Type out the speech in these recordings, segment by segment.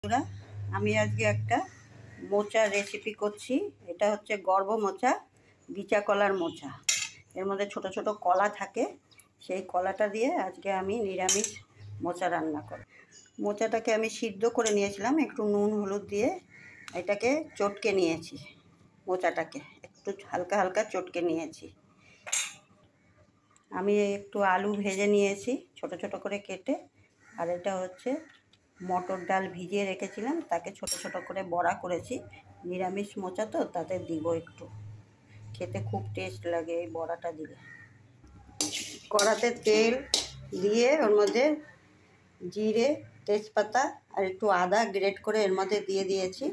বন্ধুরা, আমি আজকে একটা মোচা রেসিপি করছি। এটা হচ্ছে গর্ভ মোচা, বিচা কলার মোচা। এর মধ্যে ছোট ছোট কলা থাকে, সেই কলাটা দিয়ে আজকে আমি নিরামিষ মোচা রান্না করি। মোচাটাকে আমি সিদ্ধ করে নিয়েছিলাম একটু নুন হলুদ দিয়ে। এটাকে চটকে নিয়েছি, মোচাটাকে একটু হালকা হালকা চটকে নিয়েছি। আমি একটু আলু ভেজে নিয়েছি ছোট ছোট করে কেটে। আর এটা হচ্ছে মটর ডাল ভিজিয়ে রেখেছিলাম, তাকে ছোট ছোট করে বড়া করেছি। নিরামিষ মোচা তো, তাতে দিব একটু, খেতে খুব টেস্ট লাগে এই বড়াটা দিলে। কড়াতে তেল দিয়ে ওর মধ্যে জিরে, তেজপাতা আর একটু আদা গ্রেট করে এর মধ্যে দিয়ে দিয়েছি।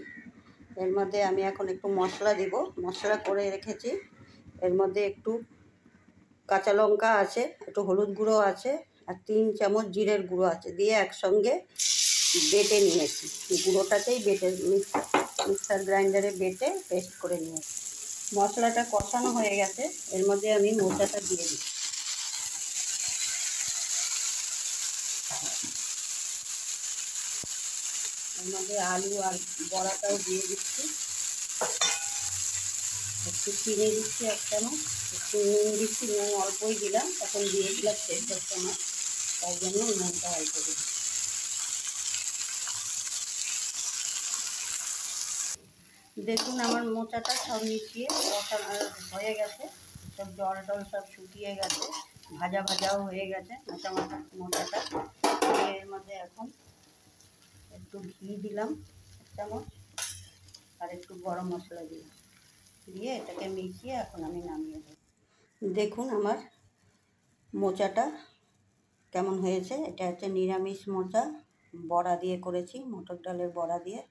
এর মধ্যে আমি এখন একটু মশলা দিব, মশলা করে রেখেছি। এর মধ্যে একটু কাঁচা লঙ্কা আছে, একটু হলুদ গুঁড়ো আছে, আর 3 চামচ জিরের গুঁড়ো আছে, দিয়ে একসঙ্গে বেটে নিয়েছি। গুঁড়োটাকেই বেটে মিক্সার গ্রাইন্ডারে বেটে পেস্ট করে নিয়েছি। মশলাটা কষানো হয়ে গেছে, এর মধ্যে আমি মোচাটা দিয়ে দিই। এর মধ্যে আলু আর বড়াটাও দিয়ে দিচ্ছি। একটু চিনি দিচ্ছি 1 চামচ, একটু নুন দিচ্ছি, নুন অল্পই দিলাম, তখন দিয়েছিলাম শেষের সময়, তাই জন্য নুনটা অল্প দিচ্ছি। দেখুন আমার মোচাটা সব মিশিয়ে কষানো হয়ে গেছে, সব জল টল সব শুকিয়ে গেছে, ভাজা ভাজাও হয়ে গেছে মোচাটা। এর মধ্যে এখন একটু ঘি দিলাম 1 চামচ, আর একটু গরম মশলা দিলাম, দিয়ে এটাকে মিশিয়ে এখন আমি নামিয়ে দেব। দেখুন আমার মোচাটা কেমন হয়েছে। এটা হচ্ছে নিরামিষ মোচা, বড়া দিয়ে করেছি, মটর ডালের বড়া দিয়ে।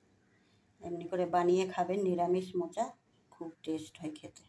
এমনি করে বানিয়ে খাবেন নিরামিষ মোচা, খুব টেস্ট হয় খেতে।